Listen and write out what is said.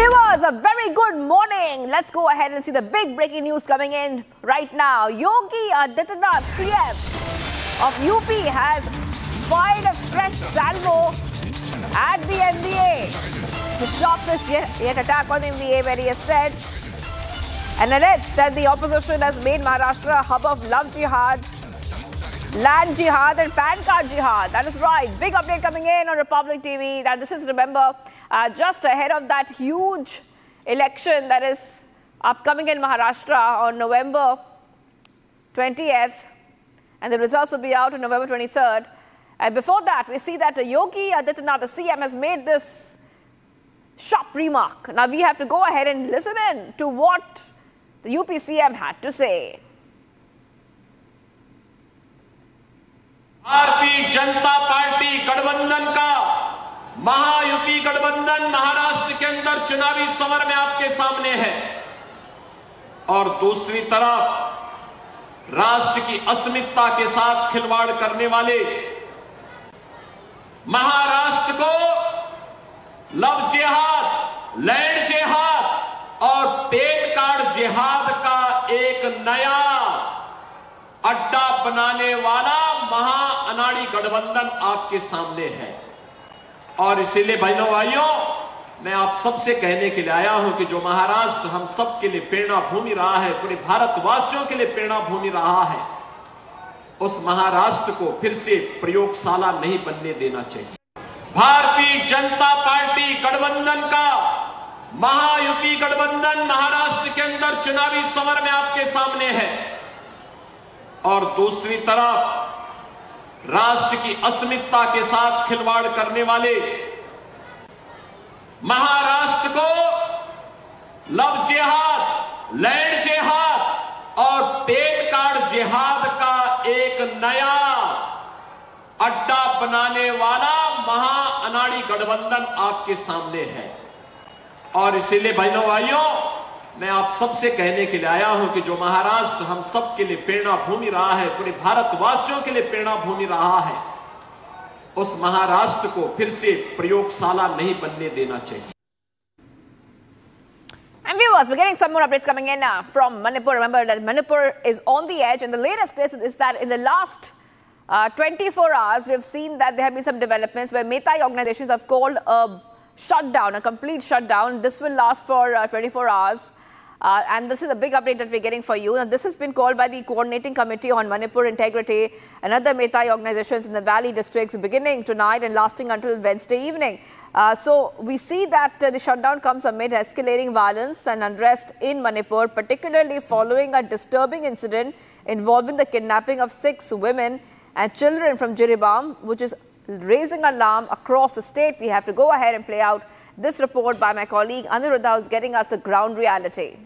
Viewers, a very good morning. Let's go ahead and see the big breaking news coming in right now. Yogi Adityanath, CM of UP, has fired a fresh salvo at the MVA. To shock this yet attack on the MVA, where he has said and alleged that the opposition has made Maharashtra a hub of love jihad, land jihad and PAN card jihad. That is right. Big update coming in on Republic TV. That this is, remember, just ahead of that huge election that is upcoming in Maharashtra on November 20th. And the results will be out on November 23rd. And before that, we see that Yogi Adityanath, the CM, has made this sharp remark. Now we have to go ahead and listen in to what the UP CM had to say. Bharatiya Janata party गठबंधन का महायुति गठबंधन महाराष्ट्र के अंदर चुनावी summer में आपके सामने है और दूसरी तरफ राष्ट्र की अस्मिता के साथ खिलवाड़ करने वाले महाराष्ट्र को लव जिहाद, लैंड जिहाद और पेन कार्ड जिहाद का एक नया अड्डा बनाने वाला महा अनाड़ी गठबंधन आपके सामने है। और इसीलिए बहनों भाइयों, मैं आप सबसे कहने के लिए आया हूं कि जो महाराष्ट्र हम सब के लिए प्रेरणा भूमि रहा है, पूरे भारतवासियों के लिए प्रेरणा भूमि रहा है, उस महाराष्ट्र को फिर से प्रयोगशाला नहीं बनने देना चाहिए। भारतीय जनता पार्टी गठबंधन का महायुति गठबंधन महाराष्ट्र के अंदर चुनावी समर में आपके सामने है और दूसरी तरफ राष्ट्र की अस्मिता के साथ खिलवाड़ करने वाले महाराष्ट्र को लव जिहाद, लैंड जिहाद और पेन कार्ड जिहाद का एक नया अड्डा बनाने वाला महा अनाड़ी गठबंधन आपके सामने है। और इसीलिए बहनों भाइयों, मैं आप सबसे कहने के लिए आया हूं कि जो महाराष्ट्र हम सब के लिए प्रेरणा भूमि रहा है, पूरे भारतवासियों के लिए प्रेरणा भूमि रहा है, उस महाराष्ट्र को फिर से प्रयोगशाला नहीं बनने देना चाहिए। And viewers, we're getting some more updates coming in from Manipur. Remember that Manipur is on the edge, and the latest is that in the last 24 hours, we've seen that there have been some developments where Metai organizations have called a shutdown, a complete shutdown. This will last for 24 hours. And this is a big update that we're getting for you. Now, this has been called by the Coordinating Committee on Manipur Integrity and other Metai organizations in the Valley districts, beginning tonight and lasting until Wednesday evening. So we see that the shutdown comes amid escalating violence and unrest in Manipur, particularly following a disturbing incident involving the kidnapping of 6 women and children from Jiribam, which is raising alarm across the state. We have to go ahead and play out this report by my colleague Anuruddha, who's getting us the ground reality.